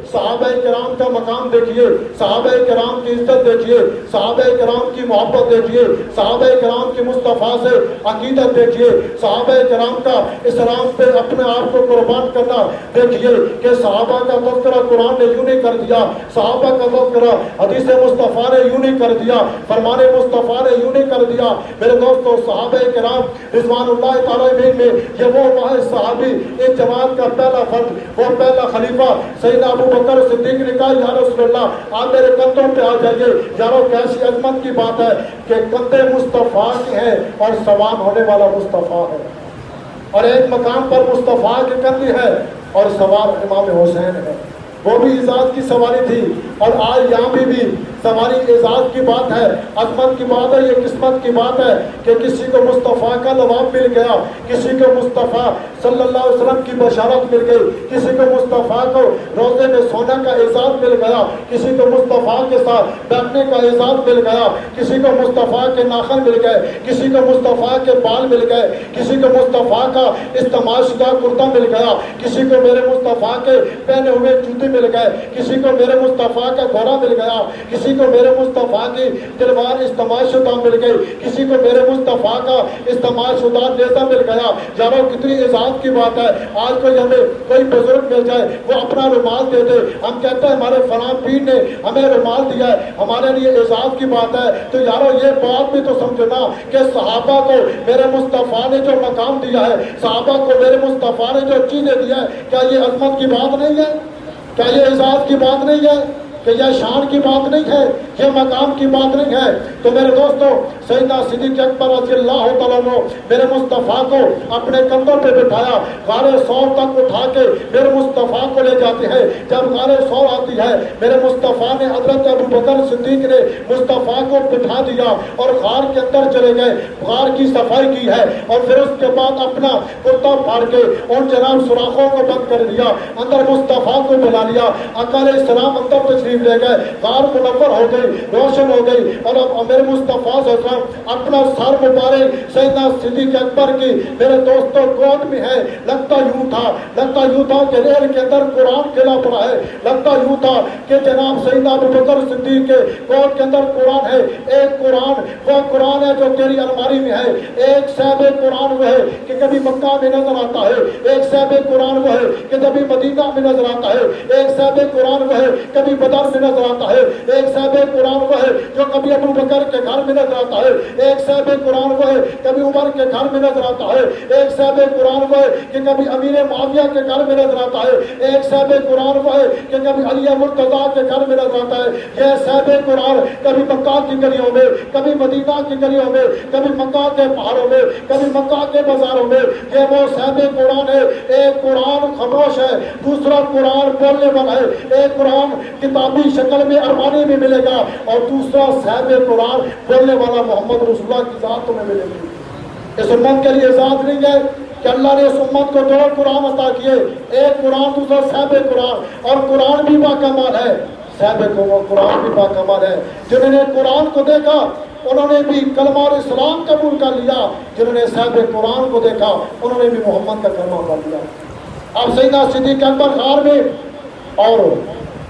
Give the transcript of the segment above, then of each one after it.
सहाबा-ए-किराम का मकाम देखिए, सहाबा-ए-किराम की इज्जत देखिए, सहाबा-ए-किराम की मोहब्बत देखिए, सहाबा-ए-किराम की मुस्तफ़ा से अकीदत देखिए, सहाबा-ए-किराम का इस्लाम पे अपने आप को कुर्बान करना देखिए कि सहाबा का तज़किरा कुरान ने यूं नहीं कर दिया, सहाबा का तज़किरा हदीस मुस्तफ़ा ने यूं नहीं कर दिया, फरमाने मुस्तफ़ा ने यूं नहीं कर दिया। मेरे दोस्तों, सहाबा-ए-किराम रिज़वानुल्लाह तआला अलैहिम में ये वो वाहिद सहाबी, इस जमात का पहला फर्द, वो पहला खलीफा सैयदना अबू बकर सिद्दीक ने कहा, या रसूलल्लाह आप मेरे कंधों पे आ जाइए। यारो कैसी अजमत की बात है कि कंधे मुस्तफ़ा के हैं और सवार होने वाला मुस्तफ़ा है, और एक मकाम पर मुस्तफ़ा के कंधे है और सवार इमाम हुसैन है। वो भी इजाज़ की सवारी थी और आज यहाँ भी सवारी एजाज की बात है, अजमत की बात है, ये किस्मत की बात है कि किसी को मुस्तफ़ा का लवाब मिल गया, किसी को मुस्तफ़ा सल्लल्लाहु अलैहि वसल्लम की बशारत मिल गई, किसी को मुस्तफ़ा को रोज़े में सोने का एजाज मिल गया, किसी को मुस्तफ़ा के साथ बैठने का एजाज मिल गया, किसी को मुस्तफ़ा के नाखन मिल गए, किसी को मुस्तफ़ा के बाल मिल गए, किसी को मुस्तफ़ा का इस्तेमालशुदा कुर्ता मिल गया, किसी को मेरे मुस्तफ़ा के पहने हुए जूते मिल गए, किसी को मेरे मुस्तफ़ा का घोड़ा मिल गया, किसी को मेरे मुस्तफ़ा की तलवार इस्तेमालशुदा मिल गई, किसी को मेरे मुस्तफ़ा का इस्तेमालशुदा नेज़ा मिल गया। यारो कितनी इज़्ज़त की बात है। आज कोई हमें कोई बुजुर्ग मिल जाए, वो अपना रुमाल दे दे, हम कहते हैं हमारे फलां पीर ने हमें रुमाल दिया है, हमारे लिए इज़्ज़त की बात है। तो यारो ये बात भी तो समझना कि सहाबा को मेरे मुस्तफ़ा ने जो मकाम दिया है, सहाबा को मेरे मुस्तफ़ा ने जो चीज़ें दिया है, क्या ये अज़मत की बात नहीं है? क्या ये इज़्ज़त की बात नहीं है? कि यह शान की बात नहीं है, यह मकाम की बात नहीं है? तो मेरे दोस्तों, सैयदना सिद्दीक़ अकबर रज़ियल्लाहु तआला अन्हु मेरे मुस्तफ़ा को अपने कंधों पे बिठाया, गारे सौर तक उठा के मेरे मुस्तफ़ा को ले जाते हैं। जब गारे सौर आती है, मेरे मुस्तफ़ा ने हज़रत अबू बकर सिद्दीक़ ने मुस्तफ़ा को बिठा दिया और गार के अंदर चले गए, गार की सफाई की है और फिर उसके बाद अपना कुर्ता फाड़ के उन जनाब सुराखों को बंद कर दिया, अंदर मुस्तफ़ा को बुला लिया, अकाले सलाम अंदर तशरीफ ले गए, गार मुनव्वर हो गई, रोशन हो गई और अब मेरे मुस्तफ़ा अपना सर मुबारक सैयदना सिद्दीक़ अकबर की मेरे दोस्तों गोद में है। लगता यूं था कि रेल के अंदर कुरान खेला पड़ा है, लगता यूं था कि जनाब सैयदना अबू बकर सिद्दीक़ के गोद के अंदर कुरान है। एक कुरान वो कुरान है जो तेरी अलमारी में है, एक साहिब कुरान वो है कि कभी मक्का में नजर आता है, एक साहिब कुरान वो है कि कभी मदीना में नजर आता है, एक साहिब कुरान वो है कभी बदर में नजर आता है, एक साहिब कुरान वो है जो कभी अबू बकर के घर में नजर आता है, एक साहिब कुरान वो है कभी उमर के घर में नजर आता है, एक साहिब कुरान वो है कि कभी अमीर मुआविया के घर में नजर आता है, एक साहिब कुरान वो है कि कभी अली मुर्तजा के घर में नजर आता है। यह साहिब कुरान कभी मक्का की गलियों में, कभी मदीना की गलियों में, कभी मक्का के पहाड़ों में, कभी मक्का के बाजारों में, ये वो साहिब कुरान है। एक कुरान खामोश है, दूसरा कुरान बोलने वाला है। एक कुरान किताबी शक्ल में अरमानी में मिलेगा और दूसरा साहिब कुरान बोलने वाला मोहम्मद रसूलुल्लाह की जात में मिलेगी। इस उम्मत के लिए इजाज़त नहीं है कि अल्लाह ने इस उम्मत को दो कुरान अता किए, एक कुरान दूसरा साहिब कुरान, और कुरान भी बाकमाल है, साहिब कुरान भी बाकमाल है। जिन्होंने कुरान को देखा उन्होंने भी कलमा और इस्लाम कबूल कर लिया, जिन्होंने साहिब कुरान को देखा उन्होंने भी मोहम्मद का कलमा कर लिया। अब सैयदना सिद्दीक़ अकबर खार में और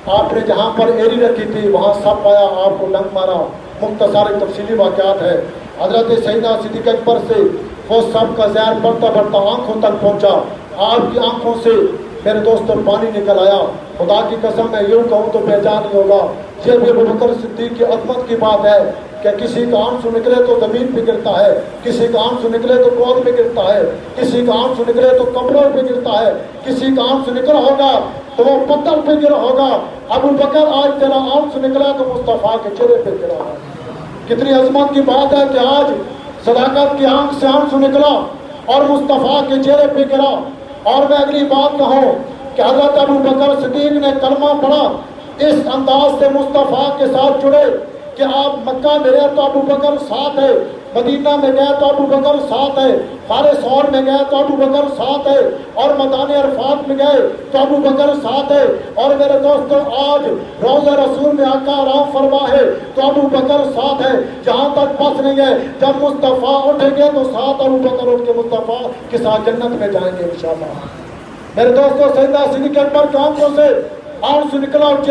आपने जहाँ पर एरी रखी थी वहाँ सब पाया, आपको डंक मारा, मुख्तसर तफसीली वाक़यात है। हज़रत सैयदना सिद्दीक़ अकबर से वो सब का ज़हर बढ़ता बढ़ता आँखों तक पहुँचा, आपकी आँखों से मेरे दोस्तों पानी निकल आया। खुदा की कसम मैं यूँ कहूँ तो बेजान नहीं होगा। ये भी अबू बकर सिद्दीक़ की अज़मत की बात है कि किसी का आंसू निकले तो ज़मीन पे गिरता है, किसी का आंसू निकले तो गोद पे गिरता है, किसी का आंसू निकले तो कब्रों पे गिरता है, किसी का आंसू निकला होगा तो वो पत्थर पे गिरा होगा। अबू बकर आज तेरा आंसू निकला तो मुस्तफ़ा के चेहरे पे गिरा है। कितनी अज़मत की बात है कि आज सदाकत की आंख से आंसू निकला और मुस्तफ़ा के चेहरे पे गिरा। और मैं अगली बात कहूँ कि हज़रत अबू बकर सिद्दीक़ ने कलमा पढ़ा, इस अंदाज से मुस्तफ़ा के साथ जुड़े कि आप मक्का में गए तो अबू बकर साथ है, मदीना में गए तो अबू बकर साथ है, फारे सौर में गए तो अबू बकर साथ है, और मैदान अरफात में गए तो अबू बकर साथ है। और मेरे दोस्तों आज रोज़ा रसूल में आका आराम फरमा है तो अबू बकर साथ है। जहाँ तक बस नहीं है, जब मुस्तफ़ा उठेंगे तो साथ अबू बकर उठ के मुस्तफ़ा के साथ जन्नत में जाएंगे इंशाअल्लाह। मेरे दोस्तों सैयदना सिद्दीक़ अकबर की आंखों से आओ से निकला